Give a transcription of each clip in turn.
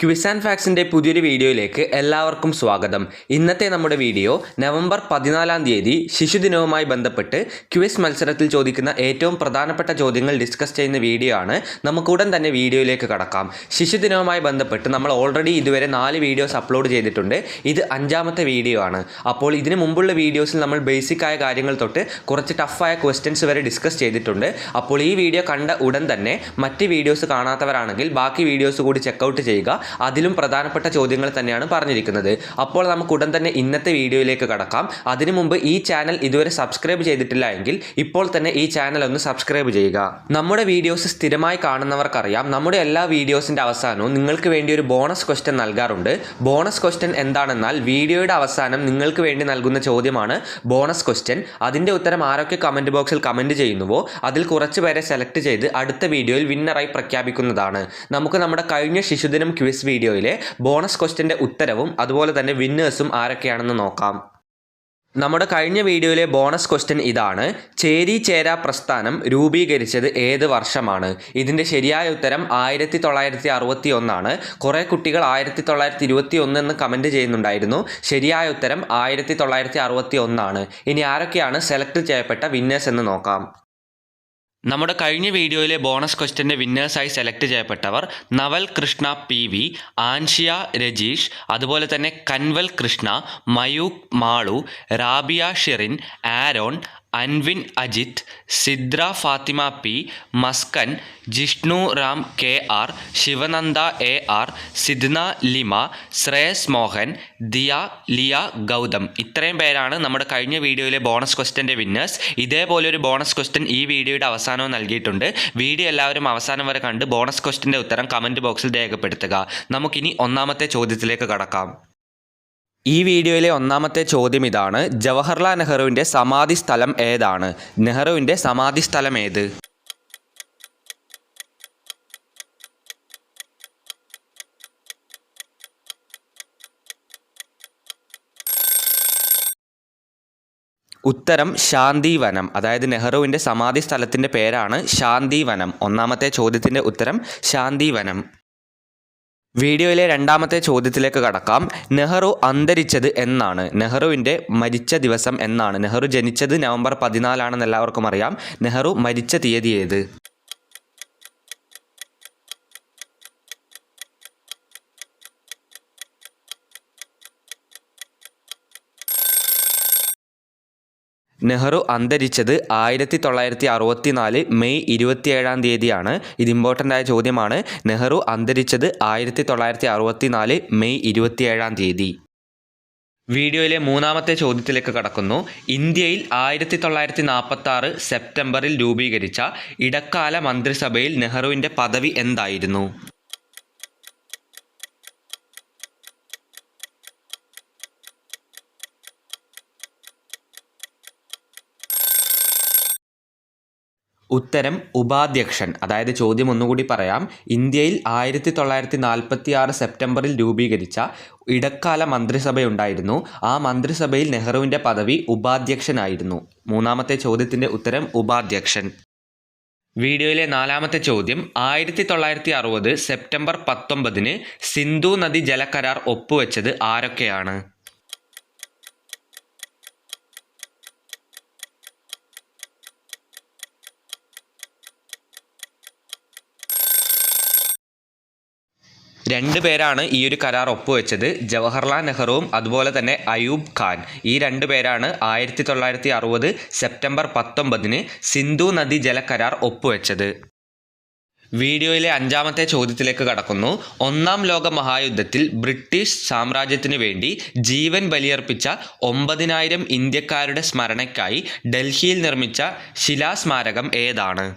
Quiz and ഫാക്സിൻ്റെ പുതിയൊരു വീഡിയോയിലേക്ക് എല്ലാവർക്കും സ്വാഗതം. ഇന്നത്തെ നമ്മുടെ വീഡിയോ നവംബർ 14 ശിശുദിനവുമായി ബന്ധപ്പെട്ട് ക്വിസ് മത്സരത്തിൽ ചോദിക്കുന്ന ഏറ്റവും പ്രധാനപ്പെട്ട ചോദ്യങ്ങൾ ഡിസ്കസ് ചെയ്യുന്ന വീഡിയോ ആണ്. നമുക്കുടൻ തന്നെ വീഡിയോയിലേക്ക് കടക്കാം. ശിശുദിനവുമായി ബന്ധപ്പെട്ട് നമ്മൾ ഓൾറെഡി ഇതുവരെ 4 വീഡിയോസ് അപ്ലോഡ് ചെയ്തിട്ടുണ്ട്. ഇത് 5ാമത്തെ വീഡിയോ ആണ്. അപ്പോൾ ഇതിന് മുമ്പുള്ള വീഡിയോസിൽ നമ്മൾ ബേസിക് ആയ കാര്യങ്ങൾ തൊട്ട് കുറച്ച് ടഫായ ക്വസ്റ്റ്യൻസ് വരെ ഡിസ്കസ് ചെയ്തിട്ടുണ്ട്. അപ്പോൾ ഈ വീഡിയോ കണ്ട ഉടൻ തന്നെ മറ്റ് വീഡിയോസ് കാണാത്തവരാണെങ്കിൽ ബാക്കി വീഡിയോസ് കൂടി ചെക്കൗട്ട് ചെയ്യുക. അതിലും പ്രധാനപ്പെട്ട ചോദ്യങ്ങൾ തന്നെയാണ് പറഞ്ഞിരിക്കുന്നത്. അപ്പോൾ നമുക്ക് ഉടൻ തന്നെ ഇന്നത്തെ വീഡിയോയിലേക്ക് കടക്കാം. അതിനു മുമ്പ് ഈ ചാനൽ ഇതുവരെ സബ്സ്ക്രൈബ് ചെയ്തിട്ടില്ല എങ്കിൽ ഇപ്പോൾ തന്നെ ഈ ചാനൽ ഒന്ന് സബ്സ്ക്രൈബ് ചെയ്യുക. നമ്മുടെ വീഡിയോസ് സ്ഥിരമായി കാണുന്നവർക്കറിയാം, നമ്മുടെ എല്ലാ വീഡിയോസിൻ്റെ അവസാനവും നിങ്ങൾക്ക് വേണ്ടി ഒരു ബോണസ് ക്വസ്റ്റ്യൻ നൽകാറുണ്ട്. ബോണസ് ക്വസ്റ്റ്യൻ എന്താണെന്നാൽ വീഡിയോയുടെ അവസാനം നിങ്ങൾക്ക് വേണ്ടി നൽകുന്ന ചോദ്യമാണ് ബോണസ് ക്വസ്റ്റ്യൻ. അതിൻ്റെ ഉത്തരം ആരൊക്കെ കമൻറ്റ് ബോക്സിൽ കമൻറ്റ് ചെയ്യുന്നുവോ അതിൽ കുറച്ച് പേരെ സെലക്ട് ചെയ്ത് അടുത്ത വീഡിയോയിൽ വിന്നറായി പ്രഖ്യാപിക്കുന്നതാണ്. നമുക്ക് നമ്മുടെ കഴിഞ്ഞ ശിശുദിനം ക്വിസ് വീഡിയോയിലെ ബോണസ് ക്വസ്റ്റ്യൻ്റെ ഉത്തരവും അതുപോലെ തന്നെ വിന്നേഴ്സും ആരൊക്കെയാണെന്ന് നോക്കാം. നമ്മുടെ കഴിഞ്ഞ വീഡിയോയിലെ ബോണസ് ക്വസ്റ്റ്യൻ ഇതാണ്: ചേരി ചേര പ്രസ്ഥാനം രൂപീകരിച്ചത് ഏത് വർഷമാണ്? ഇതിൻ്റെ ശരിയായ ഉത്തരം 1961 ആണ്. കുറേ കുട്ടികൾ 1921 എന്ന് കമൻറ്റ് ചെയ്യുന്നുണ്ടായിരുന്നു. ശരിയായ ഉത്തരം 1961 ആണ്. ഇനി ആരൊക്കെയാണ് സെലക്ട് ചെയ്യപ്പെട്ട വിന്നേഴ്സ് എന്ന് നോക്കാം. നമ്മുടെ കഴിഞ്ഞ വീഡിയോയിലെ ബോണസ് ക്വസ്റ്റ്യൻ്റെ വിന്നേഴ്സായി സെലക്ട് ചെയ്യപ്പെട്ടവർ നവൽ കൃഷ്ണ PV, ആൻഷിയ രജീഷ്, അതുപോലെ തന്നെ Kanwal Krishna, Mayuk Malu, Rabia Shirin, Aaron, Anvin Ajith, Sidra Fathima P, Muskan, Jishnu Ram KR, Sivananda AR, Sidna Lima, Shreyas Mohan, Diya Liya Gautam. ഇത്രയും പേരാണ് നമ്മുടെ കഴിഞ്ഞ വീഡിയോയിലെ ബോണസ് ക്വസ്റ്റ്യൻ്റെ വിന്നേഴ്സ്. ഇതേപോലെ ഒരു ബോണസ് ക്വസ്റ്റ്യൻ ഈ വീഡിയോയുടെ അവസാനവും നൽകിയിട്ടുണ്ട്. വീഡിയോ എല്ലാവരും അവസാനം വരെ കണ്ട് ബോണസ് ക്വസ്റ്റ്യൻ്റെ ഉത്തരം കമൻറ്റ് ബോക്സിൽ രേഖപ്പെടുത്തുക. നമുക്കിനി ഒന്നാമത്തെ ചോദ്യത്തിലേക്ക് കടക്കാം. ഈ വീഡിയോയിലെ ഒന്നാമത്തെ ചോദ്യം ഇതാണ്: ജവഹർലാൽ നെഹ്റുവിൻ്റെ സമാധി സ്ഥലം ഏതാണ്? നെഹ്റുവിൻ്റെ സമാധി സ്ഥലം ഏത്? ഉത്തരം ശാന്തിവനം. അതായത് നെഹ്റുവിൻ്റെ സമാധി സ്ഥലത്തിൻ്റെ പേരാണ് ശാന്തിവനം. ഒന്നാമത്തെ ചോദ്യത്തിൻ്റെ ഉത്തരം ശാന്തിവനം. വീഡിയോയിലെ രണ്ടാമത്തെ ചോദ്യത്തിലേക്ക് കടക്കാം. നെഹ്റു അന്തരിച്ചത് എന്നാണ്? നെഹ്റുവിൻ്റെ മരിച്ച ദിവസം എന്നാണ്? നെഹ്റു ജനിച്ചത് നവംബർ 14 ആണെന്ന് എല്ലാവർക്കും അറിയാം. നെഹ്റു മരിച്ച തീയതി ഏത്? നെഹ്റു അന്തരിച്ചത് 1964 മെയ് 27 ഇത് ഇമ്പോർട്ടൻ്റ് ആയ ചോദ്യമാണ്. നെഹ്റു അന്തരിച്ചത് 1964 മെയ് 27. വീഡിയോയിലെ മൂന്നാമത്തെ ചോദ്യത്തിലേക്ക് കടക്കുന്നു. ഇന്ത്യയിൽ 1946 സെപ്റ്റംബറിൽ രൂപീകരിച്ച ഇടക്കാല മന്ത്രിസഭയിൽ നെഹ്റുവിൻ്റെ പദവി എന്തായിരുന്നു? ഉത്തരം ഉപാധ്യക്ഷൻ. അതായത് ചോദ്യം ഒന്നുകൂടി പറയാം. ഇന്ത്യയിൽ 1946 സെപ്റ്റംബറിൽ രൂപീകരിച്ച ഇടക്കാല മന്ത്രിസഭയുണ്ടായിരുന്നു. ആ മന്ത്രിസഭയിൽ നെഹ്റുവിൻ്റെ പദവി ഉപാധ്യക്ഷനായിരുന്നു. മൂന്നാമത്തെ ചോദ്യത്തിൻ്റെ ഉത്തരം ഉപാധ്യക്ഷൻ. വീഡിയോയിലെ നാലാമത്തെ ചോദ്യം: 1960 സെപ്റ്റംബർ 19 സിന്ധു നദി ജലകരാർ ഒപ്പുവെച്ചത് ആരൊക്കെയാണ്? രണ്ട് പേരാണ് ഈ ഒരു കരാർ ഒപ്പുവെച്ചത്. ജവഹർലാൽ നെഹ്റുവും അതുപോലെ തന്നെ അയൂബ് ഖാൻ. ഈ രണ്ട് പേരാണ് 1960 സെപ്റ്റംബർ 19 സിന്ധു നദി ജലകരാർ ഒപ്പുവെച്ചത്. വീഡിയോയിലെ അഞ്ചാമത്തെ ചോദ്യത്തിലേക്ക് കടക്കുന്നു. ഒന്നാം ലോക മഹായുദ്ധത്തിൽ ബ്രിട്ടീഷ് സാമ്രാജ്യത്തിനു വേണ്ടി ജീവൻ ബലിയർപ്പിച്ച 9000 ഇന്ത്യക്കാരുടെ സ്മരണയ്ക്കായി ഡൽഹിയിൽ നിർമ്മിച്ച ശിലാസ്മാരകം ഏതാണ്?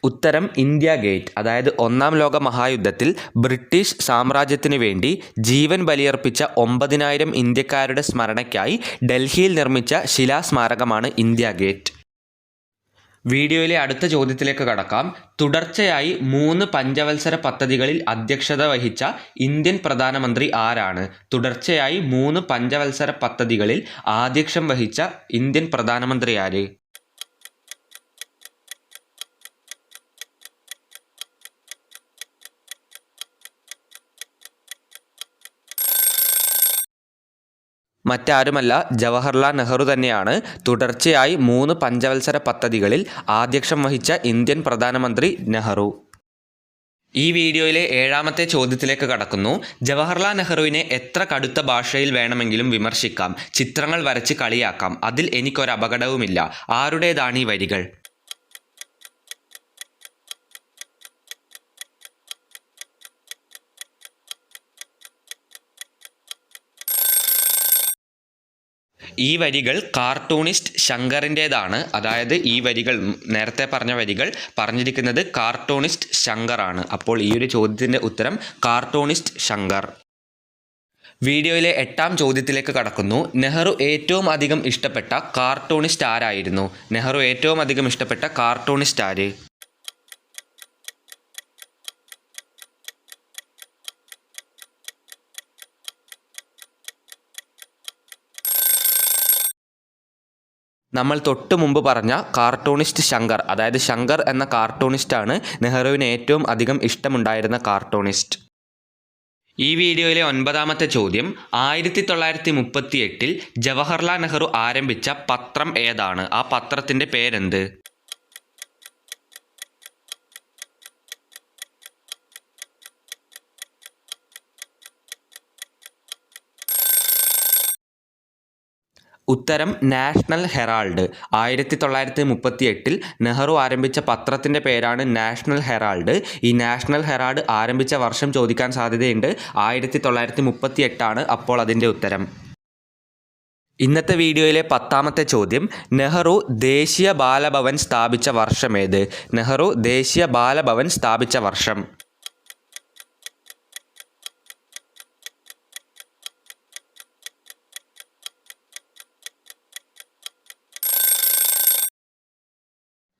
ഉത്തരം ഇന്ത്യ ഗേറ്റ്. അതായത് ഒന്നാം ലോക മഹായുദ്ധത്തിൽ ബ്രിട്ടീഷ് സാമ്രാജ്യത്തിനു വേണ്ടി ജീവൻ ബലിയർപ്പിച്ച 9000 ഇന്ത്യക്കാരുടെ സ്മരണയ്ക്കായി ഡൽഹിയിൽ നിർമ്മിച്ച ശിലാസ്മാരകമാണ് ഇന്ത്യ ഗേറ്റ്. വീഡിയോയിലെ അടുത്ത ചോദ്യത്തിലേക്ക് കടക്കാം. തുടർച്ചയായി 3 പഞ്ചവത്സര പദ്ധതികളിൽ അധ്യക്ഷത വഹിച്ച ഇന്ത്യൻ പ്രധാനമന്ത്രി ആരാണ്? തുടർച്ചയായി 3 പഞ്ചവത്സര പദ്ധതികളിൽ ആധ്യക്ഷം വഹിച്ച ഇന്ത്യൻ പ്രധാനമന്ത്രി ആര്? മറ്റാരുമല്ല, ജവഹർലാൽ നെഹ്റു തന്നെയാണ് തുടർച്ചയായി 3 പഞ്ചവത്സര പദ്ധതികളിൽ ആധ്യക്ഷം വഹിച്ച ഇന്ത്യൻ പ്രധാനമന്ത്രി നെഹ്റു. ഈ വീഡിയോയിലെ 7ാമത്തെ ചോദ്യത്തിലേക്ക് കടക്കുന്നു. ജവഹർലാൽ നെഹ്റുവിനെ എത്ര കടുത്ത ഭാഷയിൽ വേണമെങ്കിലും വിമർശിക്കാം, ചിത്രങ്ങൾ വരച്ച് കളിയാക്കാം, അതിൽ എനിക്കൊരപകടവുമില്ല. ആരുടേതാണ് ഈ വരികൾ? ഈ വരികൾ കാർട്ടൂണിസ്റ്റ് ശങ്കറിൻ്റേതാണ്. അതായത് ഈ വരികൾ, നേരത്തെ പറഞ്ഞ വരികൾ പറഞ്ഞിരിക്കുന്നത് കാർട്ടൂണിസ്റ്റ് ശങ്കറാണ്. അപ്പോൾ ഈ ഒരു ചോദ്യത്തിൻ്റെ ഉത്തരം കാർട്ടൂണിസ്റ്റ് ശങ്കർ. വീഡിയോയിലെ 8ാം ചോദ്യത്തിലേക്ക് കടക്കുന്നു. നെഹ്റു ഏറ്റവും അധികം ഇഷ്ടപ്പെട്ട കാർട്ടൂണിസ്റ്റ് ആരായിരുന്നു? നെഹ്റു ഏറ്റവും അധികം ഇഷ്ടപ്പെട്ട കാർട്ടൂണിസ്റ്റ് ആര്? നമ്മൾ തൊട്ട് മുമ്പ് പറഞ്ഞ കാർട്ടൂണിസ്റ്റ് ശങ്കർ, അതായത് ശങ്കർ എന്ന കാർട്ടൂണിസ്റ്റാണ് നെഹ്റുവിന് ഏറ്റവും അധികം ഇഷ്ടമുണ്ടായിരുന്ന കാർട്ടൂണിസ്റ്റ്. ഈ വീഡിയോയിലെ 9ാമത്തെ ചോദ്യം, 1938 ജവഹർലാൽ നെഹ്റു ആരംഭിച്ച പത്രം ഏതാണ്? ആ പത്രത്തിൻ്റെ പേരെന്ത്? ഉത്തരം നാഷണൽ ഹെറാൾഡ്. 1938 നെഹ്റു ആരംഭിച്ച പത്രത്തിൻ്റെ പേരാണ് നാഷണൽ ഹെറാൾഡ്. ഈ നാഷണൽ ഹെറാൾഡ് ആരംഭിച്ച വർഷം ചോദിക്കാൻ സാധ്യതയുണ്ട്. 1938 അപ്പോൾ അതിൻ്റെ ഉത്തരം. ഇന്നത്തെ വീഡിയോയിലെ 10ാമത്തെ ചോദ്യം, നെഹ്റു ദേശീയ ബാലഭവൻ സ്ഥാപിച്ച വർഷമേത്? നെഹ്റു ദേശീയ ബാലഭവൻ സ്ഥാപിച്ച വർഷം?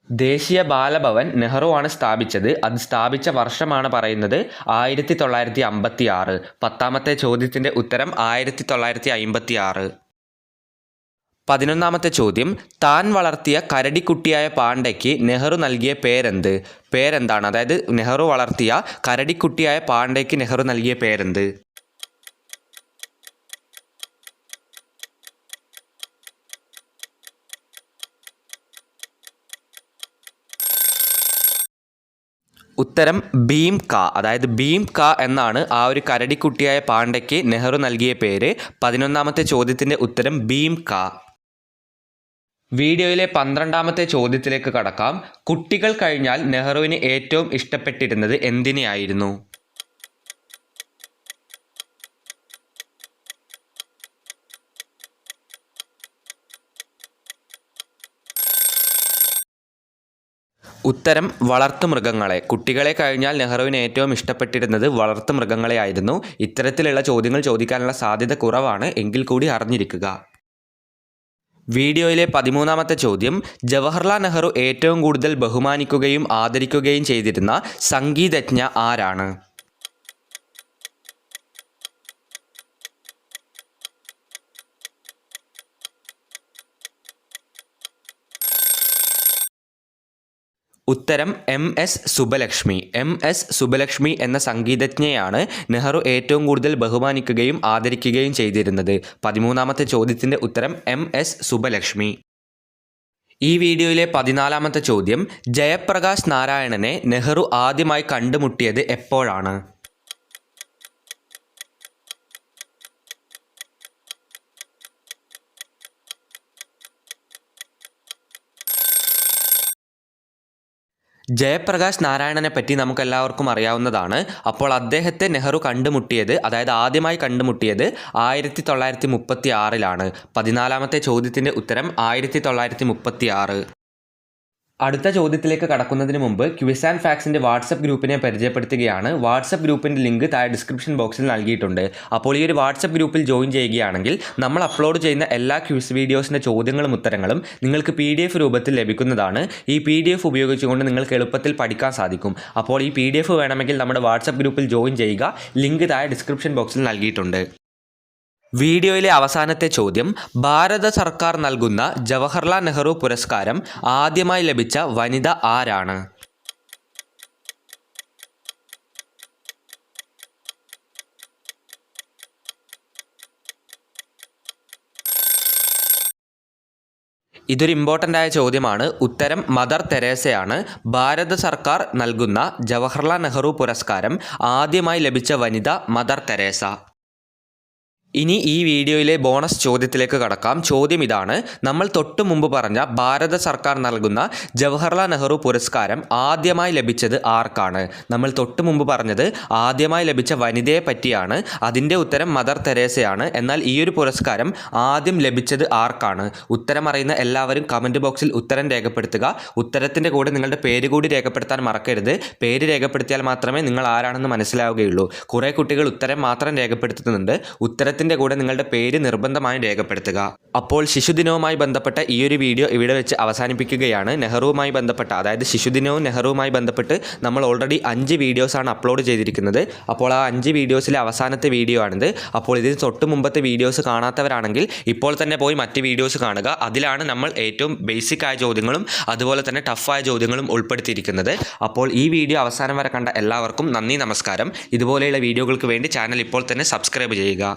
ദേശീയ ബാലഭവൻ നെഹ്റുവാണ് സ്ഥാപിച്ചത്. അത് സ്ഥാപിച്ച വർഷമാണ് പറയുന്നത് 1956. 10ാമത്തെ ചോദ്യത്തിൻ്റെ ഉത്തരം 1956. 11ാമത്തെ ചോദ്യം, താൻ വളർത്തിയ കരടിക്കുട്ടിയായ പാണ്ഡയ്ക്ക് നെഹ്റു നൽകിയ പേരെന്താണ്? അതായത് നെഹ്റു വളർത്തിയ കരടിക്കുട്ടിയായ പാണ്ഡയ്ക്ക് നെഹ്റു നൽകിയ പേരെന്ത്? ഉത്തരം ഭീം കാ. അതായത് ഭീം കാ എന്നാണ് ആ ഒരു കരടിക്കുട്ടിയായ പാണ്ഡയ്ക്ക് നെഹ്റു നൽകിയ പേര്. 11ാമത്തെ ചോദ്യത്തിൻ്റെ ഉത്തരം ഭീം കാ. വീഡിയോയിലെ 12ാമത്തെ ചോദ്യത്തിലേക്ക് കടക്കാം. കുട്ടികൾ കഴിഞ്ഞാൽ നെഹ്റുവിന് ഏറ്റവും ഇഷ്ടപ്പെട്ടിരുന്നത് എന്തിനെയായിരുന്നു? ഉത്തരം വളർത്തുമൃഗങ്ങളെ. കുട്ടികളെ കഴിഞ്ഞാൽ നെഹ്റുവിന് ഏറ്റവും ഇഷ്ടപ്പെട്ടിരുന്നത് വളർത്തുമൃഗങ്ങളെ ആയിരുന്നു. ഇത്തരത്തിലുള്ള ചോദ്യങ്ങൾ ചോദിക്കാനുള്ള സാധ്യത കുറവാണ്, എങ്കിൽ കൂടി അറിഞ്ഞിരിക്കുക. വീഡിയോയിലെ 13ാമത്തെ ചോദ്യം, ജവഹർലാൽ നെഹ്റു ഏറ്റവും കൂടുതൽ ബഹുമാനിക്കുകയും ആദരിക്കുകയും ചെയ്തിരുന്ന സംഗീതജ്ഞ ആരാണ്? ഉത്തരം MS സുബ്ബലക്ഷ്മി. MS സുബ്ബലക്ഷ്മി എന്ന സംഗീതജ്ഞയാണ് നെഹ്റു ഏറ്റവും കൂടുതൽ ബഹുമാനിക്കുകയും ആദരിക്കുകയും ചെയ്തിരുന്നത്. 13ാമത്തെ ചോദ്യത്തിൻ്റെ ഉത്തരം MS സുബ്ബലക്ഷ്മി. ഈ വീഡിയോയിലെ 14ാമത്തെ ചോദ്യം, ജയപ്രകാശ് നാരായണനെ നെഹ്റു ആദ്യമായി കണ്ടുമുട്ടിയത് എപ്പോഴാണ്? ജയപ്രകാശ് നാരായണനെ പറ്റി നമുക്കെല്ലാവർക്കും അറിയാവുന്നതാണ്. അപ്പോൾ അദ്ദേഹത്തെ നെഹ്റു കണ്ടുമുട്ടിയത്, അതായത് ആദ്യമായി കണ്ടുമുട്ടിയത് 1936. 14ാമത്തെ ചോദ്യത്തിൻ്റെ ഉത്തരം 1936. അടുത്ത ചോദ്യത്തിലേക്ക് കടക്കുന്നതിന് മുമ്പ് ക്വിസ് ആൻഡ് ഫാക്സിൻ്റെ വാട്സപ്പ് ഗ്രൂപ്പിനെ പരിചയപ്പെടുത്തുകയാണ്. വാട്സപ്പ് ഗ്രൂപ്പിൻ്റെ ലിങ്ക് താഴെ ഡിസ്ക്രിപ്ഷൻ ബോക്സിൽ നൽകിയിട്ടുണ്ട്. അപ്പോൾ ഈ ഒരു വാട്സപ്പ് ഗ്രൂപ്പിൽ ജോയിൻ ചെയ്യുകയാണെങ്കിൽ നമ്മൾ അപ്ലോഡ് ചെയ്യുന്ന എല്ലാ ക്വിസ് വീഡിയോസിൻ്റെ ചോദ്യങ്ങളും ഉത്തരങ്ങളും നിങ്ങൾക്ക് PDF രൂപത്തിൽ ലഭിക്കുന്നതാണ്. ഈ PDF ഉപയോഗിച്ചുകൊണ്ട് നിങ്ങൾക്ക് എളുപ്പത്തിൽ പഠിക്കാൻ സാധിക്കും. അപ്പോൾ ഈ PDF വേണമെങ്കിൽ നമ്മുടെ വാട്സപ്പ് ഗ്രൂപ്പിൽ ജോയിൻ ചെയ്യുക. ലിങ്ക് താഴെ ഡിസ്ക്രിപ്ഷൻ ബോക്സിൽ നൽകിയിട്ടുണ്ട്. വീഡിയോയിലെ അവസാനത്തെ ചോദ്യം, ഭാരത സർക്കാർ നൽകുന്ന ജവഹർലാൽ നെഹ്റു പുരസ്കാരം ആദ്യമായി ലഭിച്ച വനിത ആരാണ്? ഇതൊരു ഇമ്പോർട്ടൻ്റ് ആയ ചോദ്യമാണ്. ഉത്തരം മദർ തെരേസയാണ്. ഭാരത സർക്കാർ നൽകുന്ന ജവഹർലാൽ നെഹ്റു പുരസ്കാരം ആദ്യമായി ലഭിച്ച വനിത മദർ തെരേസ. ഇനി ഈ വീഡിയോയിലെ ബോണസ് ചോദ്യത്തിലേക്ക് കടക്കാം. ചോദ്യം ഇതാണ്: നമ്മൾ തൊട്ടു മുമ്പ് പറഞ്ഞ ഭാരത സർക്കാർ നൽകുന്ന ജവഹർലാൽ നെഹ്റു പുരസ്കാരം ആദ്യമായി ലഭിച്ചത് ആർക്കാണ്? നമ്മൾ തൊട്ടു മുമ്പ് പറഞ്ഞത് ആദ്യമായി ലഭിച്ച വനിതയെ പറ്റിയാണ്. അതിൻ്റെ ഉത്തരം മദർ തെരേസയാണ്. എന്നാൽ ഈ ഒരു പുരസ്കാരം ആദ്യം ലഭിച്ചത് ആർക്കാണ്? ഉത്തരം അറിയുന്ന എല്ലാവരും കമൻറ്റ് ബോക്സിൽ ഉത്തരം രേഖപ്പെടുത്തുക. ഉത്തരത്തിൻ്റെ കൂടെ നിങ്ങളുടെ പേര് കൂടി രേഖപ്പെടുത്താൻ മറക്കരുത്. പേര് രേഖപ്പെടുത്തിയാൽ മാത്രമേ നിങ്ങൾ ആരാണെന്ന് മനസ്സിലാവുകയുള്ളൂ. കുറേ കുട്ടികൾ ഉത്തരം മാത്രം രേഖപ്പെടുത്തുന്നുണ്ട്. ഉത്തരത്തിൻ്റെ കൂടെ നിങ്ങളുടെ പേര് നിർബന്ധമായും രേഖപ്പെടുത്തുക. അപ്പോൾ ശിശുദിനവുമായി ബന്ധപ്പെട്ട ഈ ഒരു വീഡിയോ ഇവിടെ വെച്ച് അവസാനിപ്പിക്കുകയാണ്. നെഹ്റുവുമായി ബന്ധപ്പെട്ട, അതായത് ശിശുദിനവും നെഹ്റുവുമായി ബന്ധപ്പെട്ട് നമ്മൾ ഓൾറെഡി 5 വീഡിയോസാണ് അപ്ലോഡ് ചെയ്തിരിക്കുന്നത്. അപ്പോൾ ആ 5 വീഡിയോസിലെ അവസാനത്തെ വീഡിയോ ആണിത്. അപ്പോൾ ഇതിന് തൊട്ട് മുമ്പത്തെ വീഡിയോസ് കാണാത്തവരാണെങ്കിൽ ഇപ്പോൾ തന്നെ പോയി മറ്റ് വീഡിയോസ് കാണുക. അതിലാണ് നമ്മൾ ഏറ്റവും ബേസിക് ആയ ചോദ്യങ്ങളും അതുപോലെ തന്നെ ടഫായ ചോദ്യങ്ങളും ഉൾപ്പെടുത്തിയിരിക്കുന്നത്. അപ്പോൾ ഈ വീഡിയോ അവസാനം വരെ കണ്ട എല്ലാവർക്കും നന്ദി, നമസ്കാരം. ഇതുപോലെയുള്ള വീഡിയോകൾക്ക് വേണ്ടി ചാനൽ ഇപ്പോൾ തന്നെ സബ്സ്ക്രൈബ് ചെയ്യുക.